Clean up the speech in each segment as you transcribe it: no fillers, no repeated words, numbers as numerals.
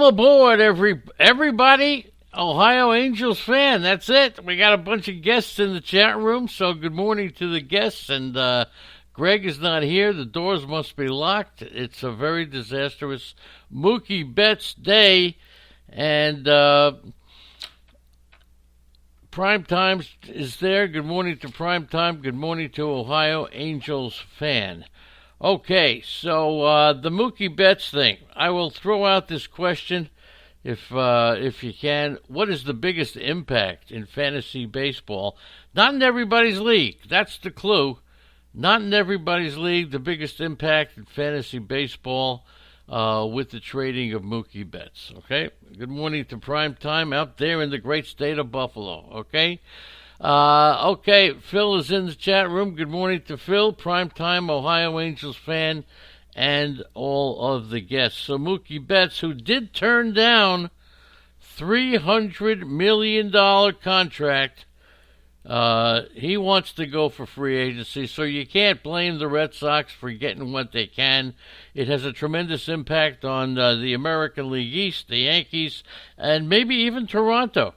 Welcome aboard, everybody. Ohio Angels fan. That's it. We got a bunch of guests in the chat room, so good morning to the guests. And Greg is not here. The doors must be locked. It's a very disastrous Mookie Betts day. And Prime Time is there. Good morning to Prime Time. Good morning to Ohio Angels fan. Okay, so the Mookie Betts thing. I will throw out this question, if you can. What is the biggest impact in fantasy baseball? Not in everybody's league. That's the clue. Not in everybody's league. The biggest impact in fantasy baseball with the trading of Mookie Betts. Okay. Good morning to Prime Time out there in the great state of Buffalo. Okay. Okay, Phil is in the chat room. Good morning to Phil, primetime Ohio Angels fan, and all of the guests. So Mookie Betts, who did turn down $300 million contract, he wants to go for free agency, so you can't blame the Red Sox for getting what they can. It has a tremendous impact on the American League East, the Yankees, and maybe even Toronto.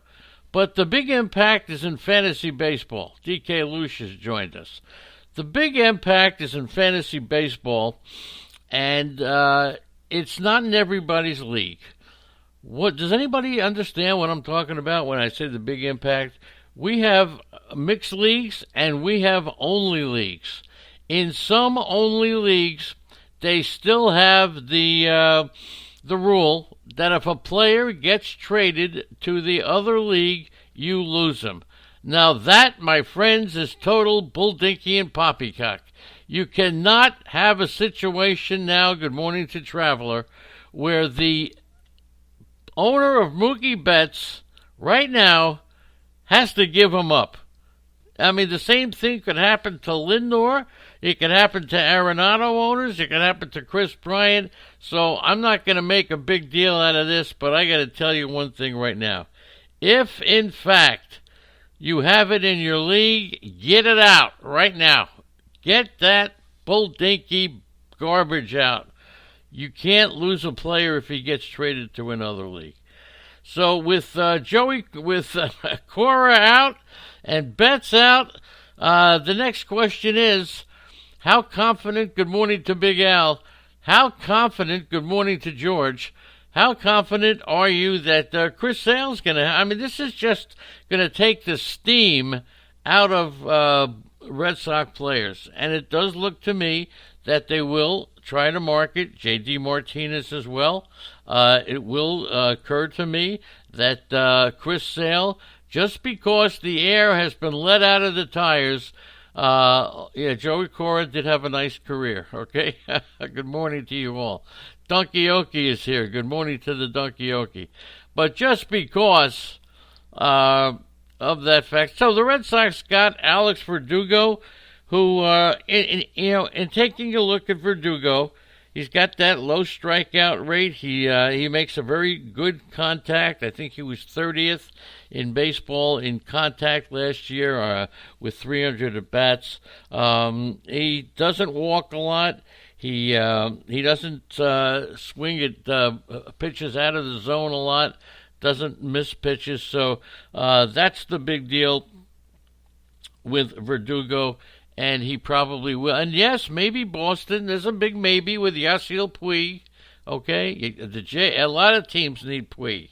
But the big impact is in fantasy baseball. DK Lush has joined us. The big impact is in fantasy baseball, and it's not in everybody's league. What does anybody understand what I'm talking about when I say the big impact? We have mixed leagues and we have only leagues. In some only leagues, they still have the rule that if a player gets traded to the other league, you lose him. Now that, my friends, is total bulldinky and poppycock. You cannot have a situation now, good morning to Traveler, where the owner of Mookie Betts right now has to give him up. I mean, the same thing could happen to Lindor. It could happen to Arenado owners. It could happen to Chris Bryant. So I'm not going to make a big deal out of this, but I got to tell you one thing right now. If, in fact, you have it in your league, get it out right now. Get that bull-dinky garbage out. You can't lose a player if he gets traded to another league. So with Cora out and Betts out, the next question is, how confident, good morning to Big Al, how confident, good morning to George, how confident are you that Chris Sale's going to, I mean, this is just going to take the steam out of Red Sox players. And it does look to me that they will try to market J.D. Martinez as well. It will occur to me that Chris Sale, just because the air has been let out of the tires, Joey Cora did have a nice career, okay? Good morning to you all. Donkey Okie is here. Good morning to the Donkey Okie. But just because of that fact, so the Red Sox got Alex Verdugo, who, in taking a look at Verdugo, he's got that low strikeout rate. He makes a very good contact. I think he was 30th in baseball in contact last year with 300 at-bats. He doesn't walk a lot. He doesn't swing at pitches out of the zone a lot. Doesn't miss pitches. So that's the big deal with Verdugo. And he probably will. And yes, maybe Boston. There's a big maybe with Yasiel Puig. Okay? A lot of teams need Puig.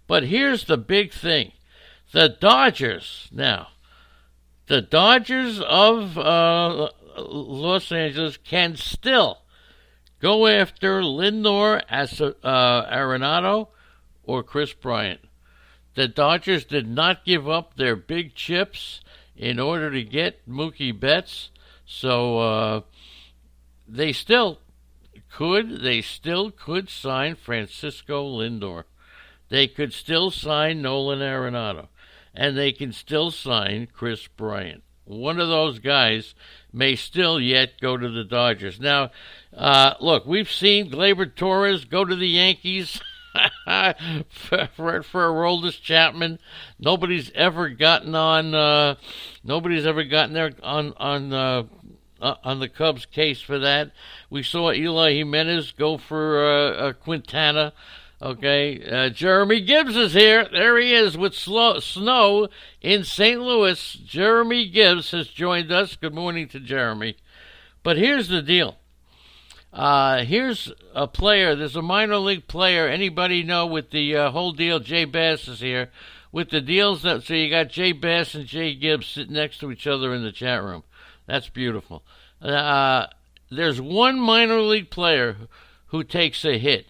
But here's the big thing. The Dodgers, now, the Dodgers of Los Angeles can still go after Lindor, Arenado, or Chris Bryant. The Dodgers did not give up their big chips in order to get Mookie Betts, so they still could sign Francisco Lindor. They could still sign Nolan Arenado, and they can still sign Chris Bryant. One of those guys may still yet go to the Dodgers. Now, look, we've seen Gleyber Torres go to the Yankees for Aroldis Chapman. Nobody's ever gotten on. Nobody's ever gotten there on the Cubs' case for that. We saw Eli Jimenez go for Quintana. Okay, Jeremy Gibbs is here. There he is with snow in St. Louis. Jeremy Gibbs has joined us. Good morning to Jeremy. But here's the deal. Here's a player. There's a minor league player. Anybody know with the whole deal? Jay Bass is here with the deals. So you got Jay Bass and Jay Gibbs sitting next to each other in the chat room. That's beautiful. There's one minor league player who takes a hit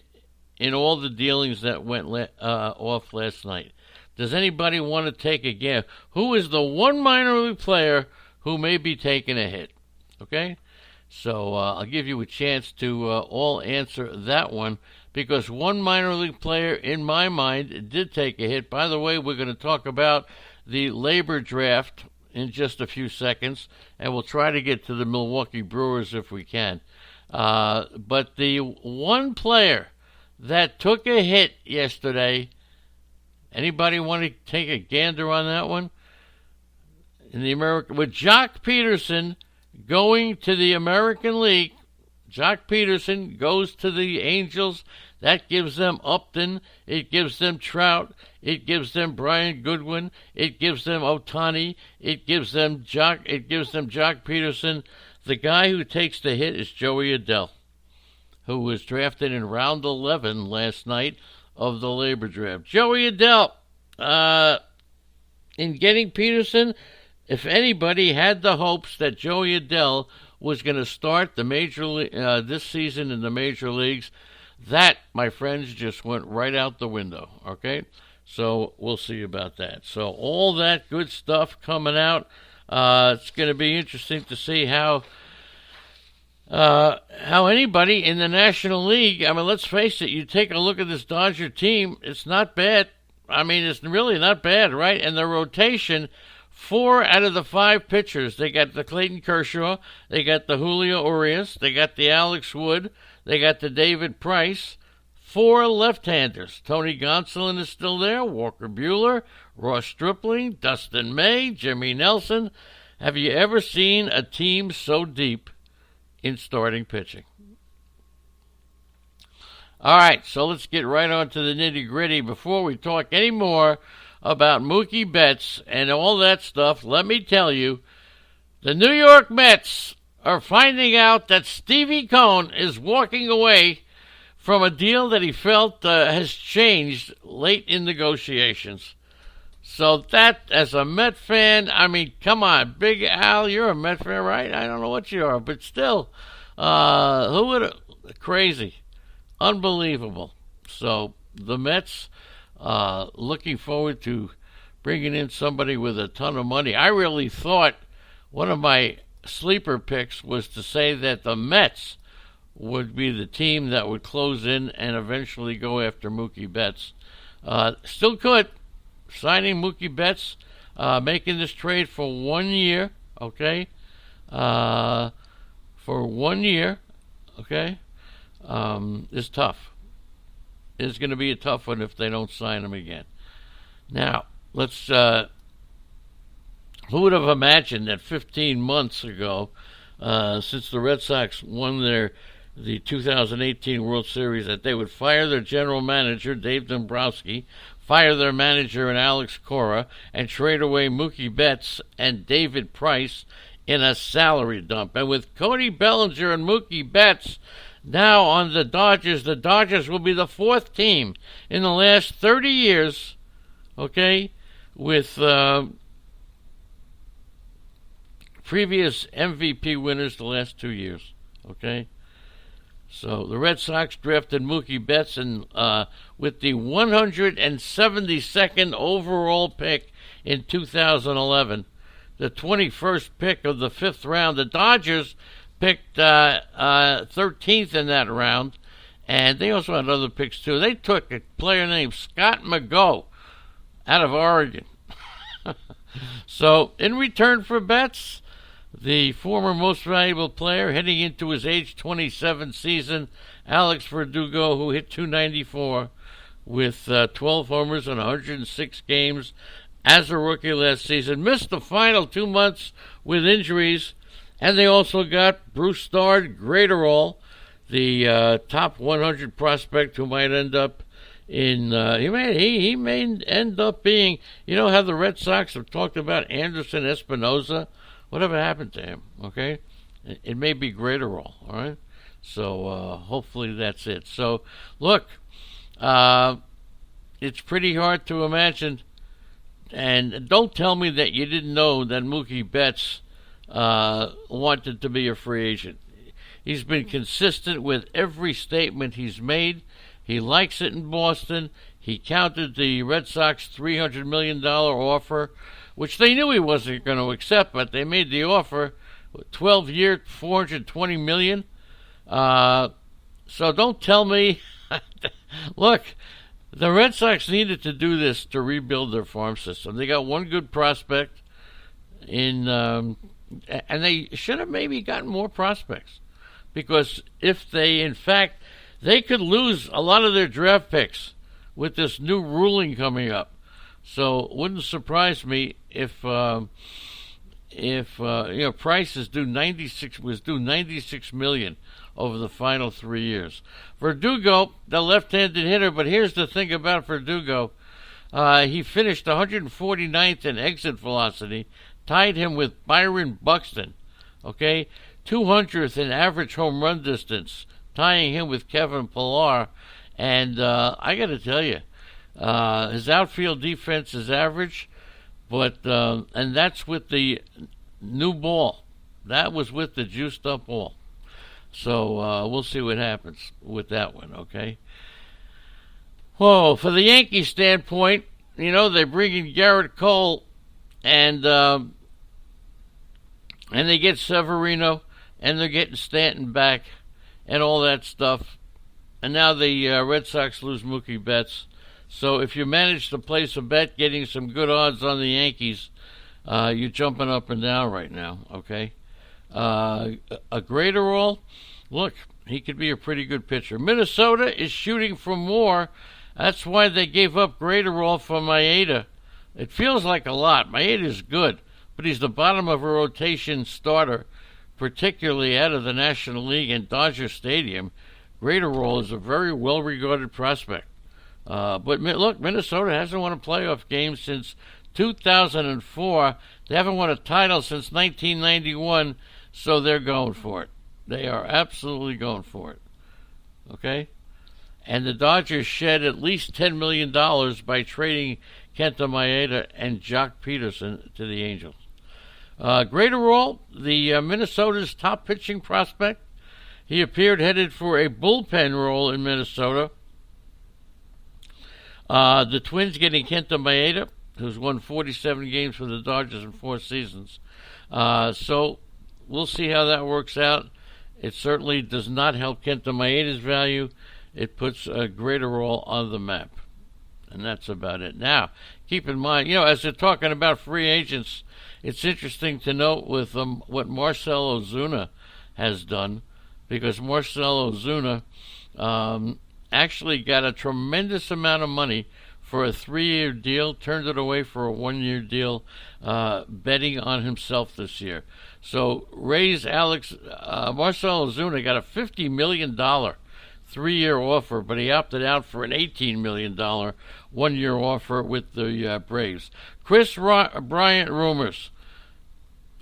in all the dealings that went off last night. Does anybody want to take a guess? Who is the one minor league player who may be taking a hit? Okay? So I'll give you a chance to all answer that one, because one minor league player, in my mind, did take a hit. By the way, we're going to talk about the labor draft in just a few seconds, and we'll try to get to the Milwaukee Brewers if we can. But the one player that took a hit yesterday, anybody want to take a gander on that one? In the American, with Jock Peterson going to the American League, Jock Peterson goes to the Angels. That gives them Upton. It gives them Trout. It gives them Brian Goodwin. It gives them Ohtani. It gives them Jock Peterson. The guy who takes the hit is Joey Adell, who was drafted in round 11 last night of the labor draft. Joey Adell, in getting Peterson, if anybody had the hopes that Joey Adell was going to start the this season in the major leagues, that, my friends, just went right out the window, okay? So we'll see about that. So all that good stuff coming out. It's going to be interesting to see how anybody in the National League, I mean, let's face it, you take a look at this Dodger team, it's not bad. I mean, it's really not bad, right? And the rotation, 4 out of the 5 pitchers, they got the Clayton Kershaw, they got the Julio Urias, they got the Alex Wood, they got the David Price, 4 left-handers. Tony Gonsolin is still there, Walker Buehler, Ross Stripling, Dustin May, Jimmy Nelson. Have you ever seen a team so deep in starting pitching? All right, so let's get right on to the nitty-gritty. Before we talk any more about Mookie Betts and all that stuff, let me tell you, the New York Mets are finding out that Stevie Cohn is walking away from a deal that he felt has changed late in negotiations. So that, as a Met fan, I mean, come on, Big Al, you're a Met fan, right? I don't know what you are, but still, who would crazy, unbelievable. So the Mets, looking forward to bringing in somebody with a ton of money. I really thought one of my sleeper picks was to say that the Mets would be the team that would close in and eventually go after Mookie Betts. Still could. Signing Mookie Betts, making this trade for 1 year, okay? For 1 year, okay? Is tough. It's going to be a tough one if they don't sign him again. Now, let's... who would have imagined that 15 months ago, since the Red Sox won the 2018 World Series, that they would fire their general manager, Dave Dombrowski, fire their manager in Alex Cora, and trade away Mookie Betts and David Price in a salary dump. And with Cody Bellinger and Mookie Betts now on the Dodgers will be the 4th team in the last 30 years, okay, with previous MVP winners the last 2 years, okay? So the Red Sox drafted Mookie Betts and with the 172nd overall pick in 2011, the 21st pick of the 5th round. The Dodgers picked 13th in that round, and they also had other picks too. They took a player named Scott McGough out of Oregon. So in return for Betts, the former most valuable player heading into his age 27 season, Alex Verdugo, who hit .294 with 12 homers in 106 games as a rookie last season, missed the final 2 months with injuries, and they also got Bruce Stard Graterol, the top 100 prospect who might end up He may end up being, you know how the Red Sox have talked about Anderson Espinosa. Whatever happened to him? Okay, it may be Graterol. All right, so hopefully that's it. So look, it's pretty hard to imagine. And don't tell me that you didn't know that Mookie Betts wanted to be a free agent. He's been consistent with every statement he's made. He likes it in Boston. He countered the Red Sox $300 million offer, which they knew he wasn't going to accept, but they made the offer. 12-year, $420 million. So don't tell me. Look, the Red Sox needed to do this to rebuild their farm system. They got one good prospect and they should have maybe gotten more prospects, because if they, in fact, they could lose a lot of their draft picks with this new ruling coming up. So it wouldn't surprise me if Price was due $96 million over the final 3 years. Verdugo, the left-handed hitter, but here's the thing about Verdugo. He finished 149th in exit velocity, tied him with Byron Buxton, okay? 200th in average home run distance, tying him with Kevin Pillar. And I got to tell you, his outfield defense is average, but and that's with the new ball. That was with the juiced-up ball. So we'll see what happens with that one, okay? Whoa, for the Yankees standpoint, you know, they bring in Garrett Cole, and they get Severino, and they're getting Stanton back, and all that stuff. And now the Red Sox lose Mookie Betts. So if you manage to place a bet getting some good odds on the Yankees, you're jumping up and down right now, okay? A Graterol, look, he could be a pretty good pitcher. Minnesota is shooting for more. That's why they gave up Graterol for Maeda. It feels like a lot. Maeda's good, but he's the bottom of a rotation starter, particularly out of the National League and Dodger Stadium. Graterol is a very well-regarded prospect. But look, Minnesota hasn't won a playoff game since 2004. They haven't won a title since 1991, so they're going for it. They are absolutely going for it. Okay? And the Dodgers shed at least $10 million by trading Kenta Maeda and Jock Peterson to the Angels. Graterol, the Minnesota's top pitching prospect, he appeared headed for a bullpen role in Minnesota. The Twins getting Kenta Maeda, who's won 47 games for the Dodgers in 4 seasons. So we'll see how that works out. It certainly does not help Kenta Maeda's value. It puts a Graterol on the map. And that's about it. Now, keep in mind, you know, as they're talking about free agents, it's interesting to note with what Marcell Ozuna has done, because Marcell Ozuna actually got a tremendous amount of money for a 3-year deal, turned it away for a 1-year deal, betting on himself this year. So Marcell Ozuna got a $50 million 3-year offer, but he opted out for an $18 million 1-year offer with the Braves. Chris Bryant rumors.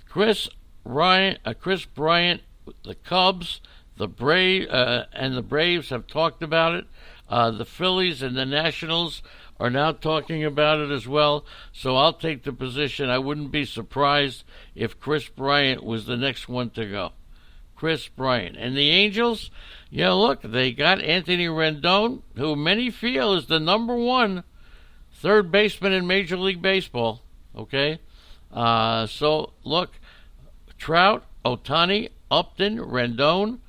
Chris Bryant, the Cubs, the Braves have talked about it. The Phillies and the Nationals are now talking about it as well. So I'll take the position. I wouldn't be surprised if Chris Bryant was the next one to go. Chris Bryant. And the Angels, yeah, look, they got Anthony Rendon, who many feel is the number 1 third baseman in Major League Baseball. Okay? So, look, Trout, Ohtani, Upton, Rendon,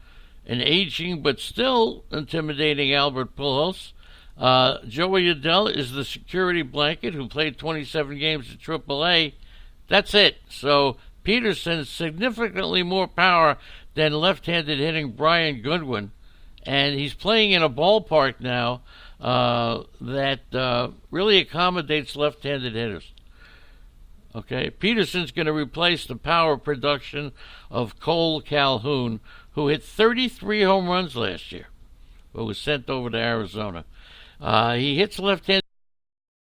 an aging but still intimidating Albert Pujols. Joey Adell is the security blanket who played 27 games at AAA. That's it. So Peterson significantly more power than left-handed hitting Brian Goodwin, and he's playing in a ballpark now that really accommodates left-handed hitters. Okay, Peterson's going to replace the power production of Cole Calhoun, who hit 33 home runs last year, but was sent over to Arizona. He hits left-handed